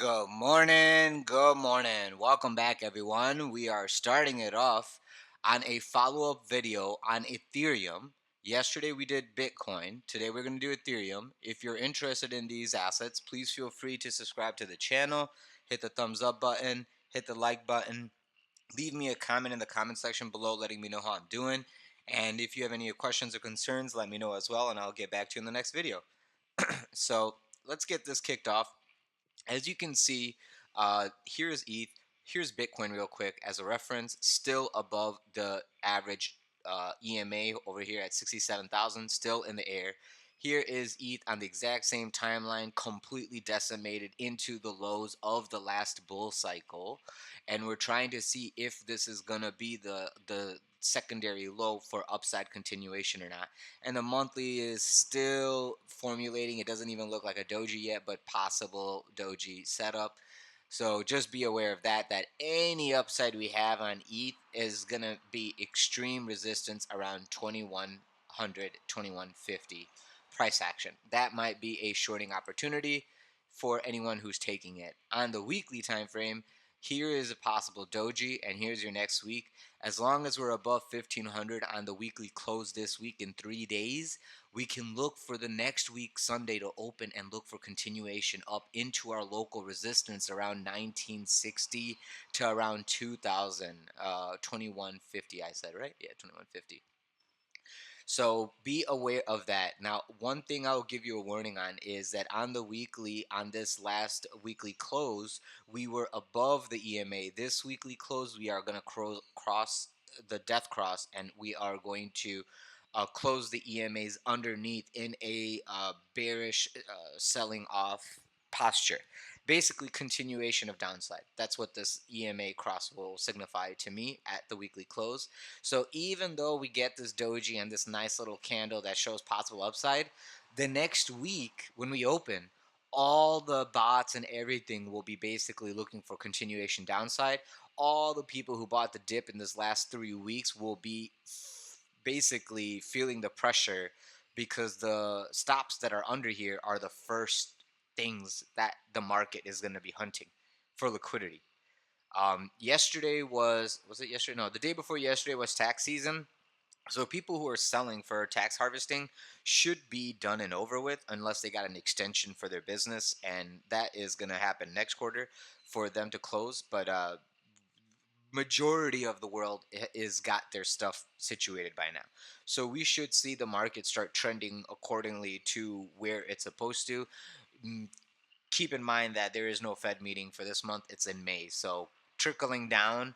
Good morning. Good morning. Welcome back, everyone. We are starting it off on a follow up video on Ethereum. Yesterday we did Bitcoin. Today we're going to do Ethereum. If you're interested in these assets, please feel free to subscribe to the channel, hit the thumbs up button, hit the like button, leave me a comment in the comment section below letting me know how I'm doing. And if you have any questions or concerns, let me know as well, and I'll get back to you in the next video. So let's get this kicked off. As you can see, here's ETH, here's Bitcoin real quick as a reference, still above the average EMA over here at 67,000, still in the air. Here is ETH on the exact same timeline, completely decimated into the lows of the last bull cycle. And we're trying to see if this is going to be the secondary low for upside continuation or not. And the monthly is still formulating. It doesn't even look like a doji yet, but possible doji setup. So just be aware of that any upside we have on ETH is going to be extreme resistance around 2100, 2150 price action. That might be a shorting opportunity for anyone who's taking it. On the weekly time frame, here is a possible doji, and here's your next week. As long as we're above 1500 on the weekly close this week in 3 days, we can look for the next week Sunday to open and look for continuation up into our local resistance around 1960 to around 2000, 2150. I said, right? Yeah, 2150. So be aware of that. Now, one thing I'll give you a warning on is that on the weekly, on this last weekly close, we were above the EMA. This weekly close, we are going to cross the death cross, and we are going to close the EMAs underneath in a bearish selling off posture. Basically, continuation of downside. That's what this EMA cross will signify to me at the weekly close. So even though we get this doji and this nice little candle that shows possible upside, the next week when we open, all the bots and everything will be basically looking for continuation downside. All the people who bought the dip in this last 3 weeks will be basically feeling the pressure because the stops that are under here are the first things that the market is going to be hunting for liquidity. Yesterday was it yesterday? No, the day before yesterday was tax season. So people who are selling for tax harvesting should be done and over with unless they got an extension for their business, and that is going to happen next quarter for them to close. But majority of the world is got their stuff situated by now. So we should see the market start trending accordingly to where it's supposed to. Mm, Keep in mind that there is no Fed meeting for this month. It's in May. So trickling down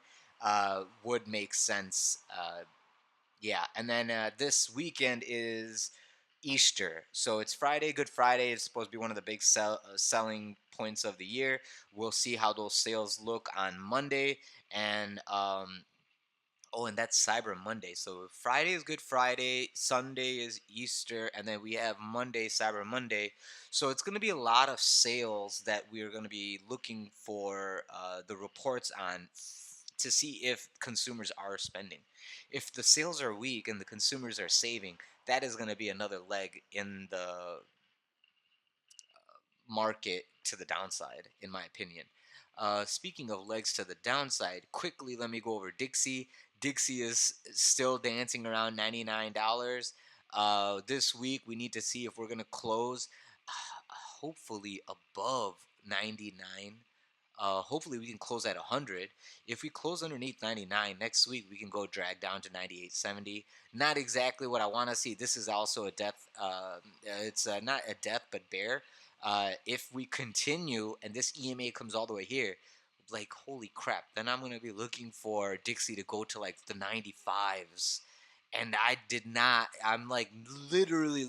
would make sense. Yeah, and then this weekend is Easter, so it's Friday, Good Friday. It's supposed to be one of the big selling points of the year. We'll see how those sales look on Monday, and oh, and that's Cyber Monday. So Friday is Good Friday, Sunday is Easter, and then we have Monday, Cyber Monday. So it's going to be a lot of sales that we're going to be looking for the reports on to see if consumers are spending. If the sales are weak and the consumers are saving, that is going to be another leg in the market to the downside, in my opinion. Speaking of legs to the downside, quickly let me go over Dixie. Dixie is still dancing around $99. This week we need to see if we're going to close hopefully above 99. Hopefully we can close at 100. If we close underneath 99 next week, we can go drag down to 98.70. Not exactly what I want to see. This is also a death. It's not a death, but bear. If we continue and this EMA comes all the way here, like holy crap, then I'm gonna be looking for Dixie to go to like the 95s. And I did not. I'm like literally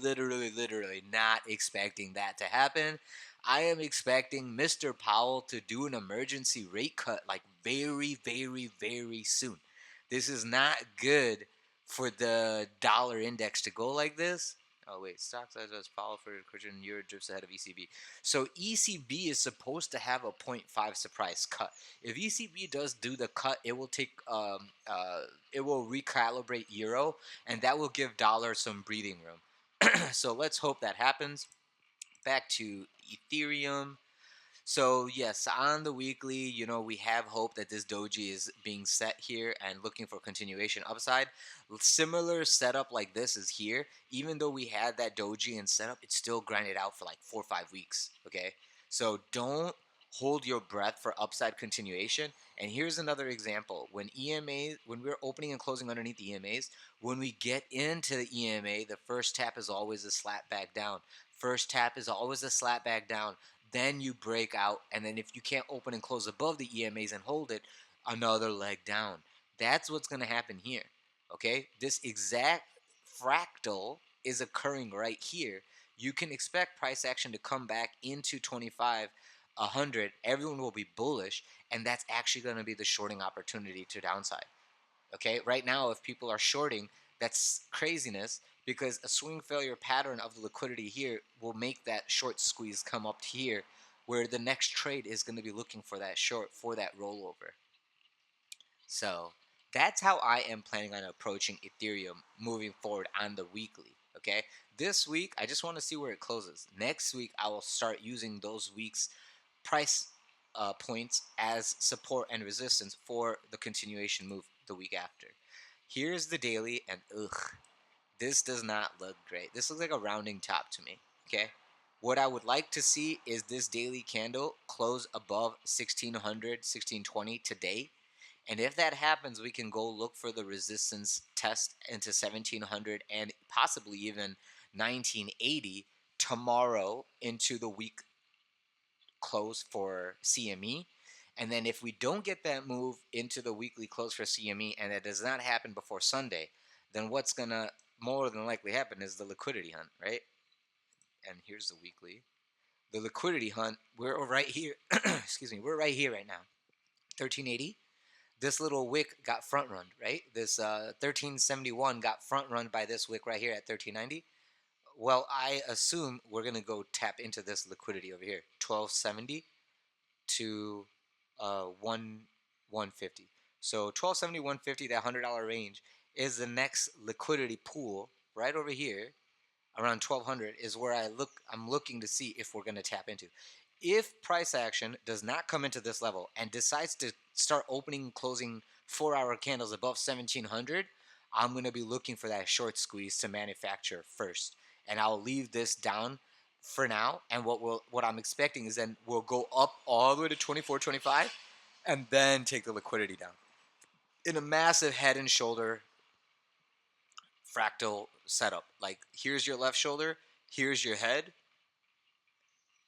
not expecting that to happen. I am expecting Mr. Powell to do an emergency rate cut like very soon. This is not good for the dollar index to go like this. Oh wait, stocks as Powell for Christian Euro drifts ahead of ECB. So ECB is supposed to have a zero point 0.5 surprise cut. If ECB does do the cut, it will take it will recalibrate euro, and that will give dollar some breathing room. So let's hope that happens. Back to Ethereum. So yes, on the weekly, we have hope that this doji is being set here and looking for continuation upside. Similar setup like this is here. Even though we had that doji in setup, it's still grinded out for like 4 or 5 weeks. Okay, so don't hold your breath for upside continuation. And here's another example: when we're opening and closing underneath the EMAs, when we get into the EMA, the first tap is always a slap back down. First tap is always a slap back down. Then you break out, and then if you can't open and close above the EMAs and hold it, another leg down. That's what's going to happen here. Okay, this exact fractal is occurring right here. You can expect price action to come back into 25, 100. Everyone will be bullish, and that's actually going to be the shorting opportunity to downside. Okay, right now, if people are shorting, that's craziness because a swing failure pattern of the liquidity here will make that short squeeze come up here, where the next trade is going to be looking for that short for that rollover. So that's how I am planning on approaching Ethereum moving forward on the weekly. Okay, this week I just want to see where it closes. Next week I will start using those weeks price points as support and resistance for the continuation move the week after. Here's the daily, and this does not look great. This looks like a rounding top to me. Okay, what I would like to see is this daily candle close above 1600, 1620 today. And if that happens, we can go look for the resistance test into 1700 and possibly even 1980 tomorrow into the week close for CME. And then if we don't get that move into the weekly close for CME and it does not happen before Sunday, then what's going to more than likely happen is the liquidity hunt, right? And here's the weekly. The liquidity hunt, we're right here. Excuse me, we're right here right now. 1380. This little wick got front run, right? This 1371 got front run by this wick right here at 1390. Well, I assume we're going to go tap into this liquidity over here, 1270 to 150. So 1270, 150, that $100 range is the next liquidity pool right over here around 1200 is where I'm looking to see if we're going to tap into. If price action does not come into this level and decides to start opening and closing 4-hour candles above 1700, I'm going to be looking for that short squeeze to manufacture first, and I'll leave this down for now. And what I'm expecting is then we'll go up all the way to 24, 25, and then take the liquidity down in a massive head and shoulder fractal setup. Like, here's your left shoulder, here's your head,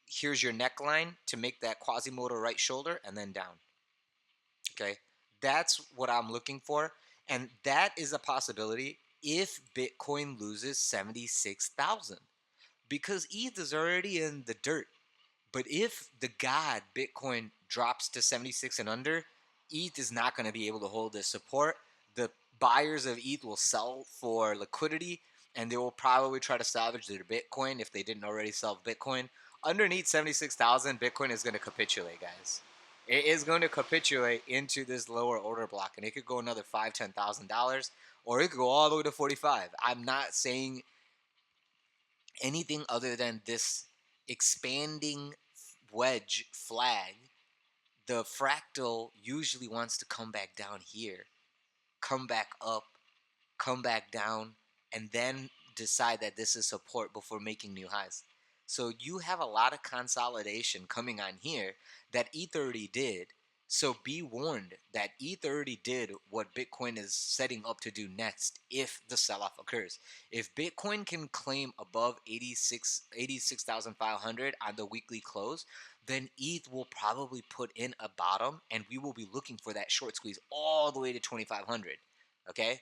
here's your neckline to make that quasimodo right shoulder, and then down. Okay, that's what I'm looking for, and that is a possibility if Bitcoin loses 76,000, because ETH is already in the dirt. But if the god Bitcoin drops to 76 and under, ETH is not going to be able to hold this support. The buyers of ETH will sell for liquidity, and they will probably try to salvage their Bitcoin if they didn't already sell Bitcoin. Underneath 76,000, Bitcoin is going to capitulate, guys. It is going to capitulate into this lower order block, and it could go another $5,000, $10,000, or it could go all the way to 45. I'm not saying anything other than this expanding wedge flag. The fractal usually wants to come back down here, come back up, come back down, and then decide that this is support before making new highs. So you have a lot of consolidation coming on here that E30 did. So be warned that E30 did what Bitcoin is setting up to do next if the sell-off occurs. If Bitcoin can claim above 86,500 on the weekly close, then ETH will probably put in a bottom and we will be looking for that short squeeze all the way to 2,500. Okay?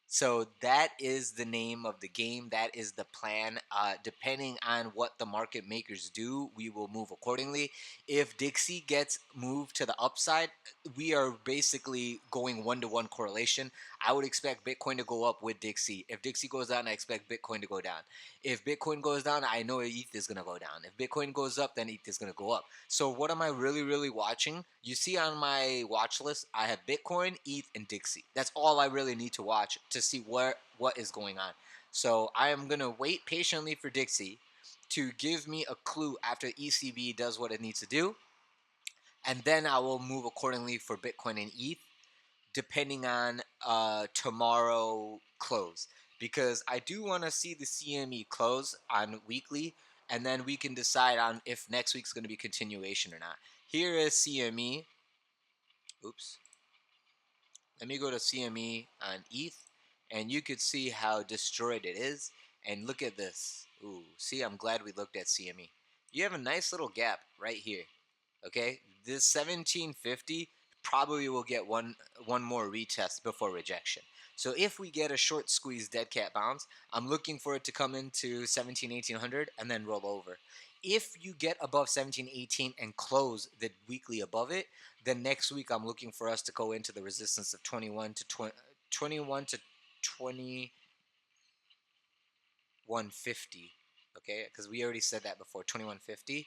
So that is the name of the game. That is the plan. Depending on what the market makers do, we will move accordingly. If Dixie gets moved to the upside, we are basically going one-to-one correlation. I would expect Bitcoin to go up with Dixie. If Dixie goes down, I expect Bitcoin to go down. If Bitcoin goes down, I know ETH is going to go down. If Bitcoin goes up, then ETH is going to go up. So what am I really, really watching? You see on my watch list, I have Bitcoin, ETH, and Dixie. That's all I really need to watch to see what is going on. So I am going to wait patiently for Dixie to give me a clue after ECB does what it needs to do. and then I will move accordingly for Bitcoin and ETH depending on tomorrow close, because I do want to see the CME close on weekly, and then we can decide on if next week's going to be continuation or not. Here is CME. Oops. Let me go to CME on ETH, and you could see how destroyed it is. And look at this. Ooh, see, I'm glad we looked at CME. You have a nice little gap right here. Okay, this 1750 probably will get one more retest before rejection. So if we get a short squeeze dead cat bounce, I'm looking for it to come into 1800 and then roll over. If you get above 1718 and close the weekly above it, then next week I'm looking for us to go into the resistance of 21 to 2150. Okay, because we already said that before, 2150.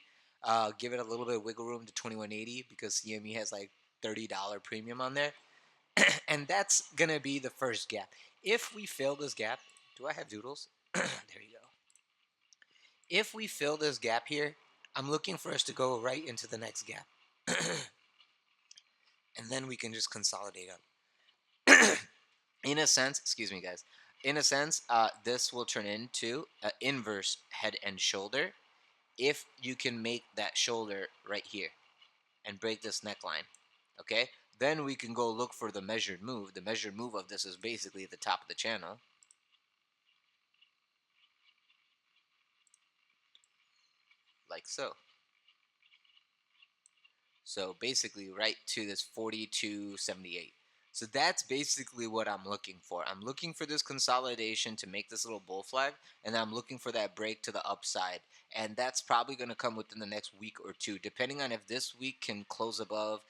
Give it a little bit of wiggle room to 2180 because CME has like $30 premium on there. And that's going to be the first gap. If we fill this gap, do I have doodles? There you go. If we fill this gap here, I'm looking for us to go right into the next gap. And then we can just consolidate up. In a sense, excuse me, guys. In a sense, this will turn into an inverse head and shoulder if you can make that shoulder right here and break this neckline. Okay, then we can go look for the measured move. The measured move of this is basically the top of the channel, like so. So basically right to this 42.78. So that's basically what I'm looking for. I'm looking for this consolidation to make this little bull flag, and I'm looking for that break to the upside. And that's probably going to come within the next week or two, depending on if this week can close above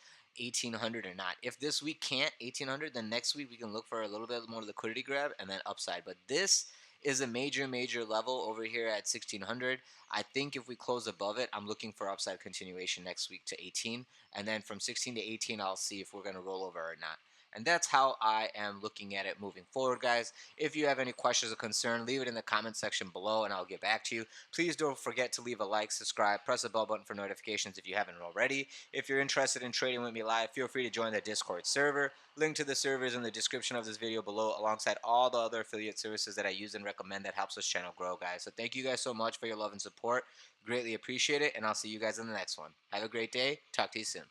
1800 or not. If this week can't 1800, then next week we can look for a little bit more liquidity grab and then upside. But this is a major level over here at 1600. I think if we close above it, I'm looking for upside continuation next week to 18, and then from 16 to 18, I'll see if we're going to roll over or not. And that's how I am looking at it moving forward, guys. If you have any questions or concern, leave it in the comment section below and I'll get back to you. Please don't forget to leave a like, subscribe, press the bell button for notifications if you haven't already. If you're interested in trading with me live, feel free to join the Discord server. Link to the server is in the description of this video below, alongside all the other affiliate services that I use and recommend that helps this channel grow, guys. So thank you guys so much for your love and support. Greatly appreciate it, and I'll see you guys in the next one. Have a great day. Talk to you soon.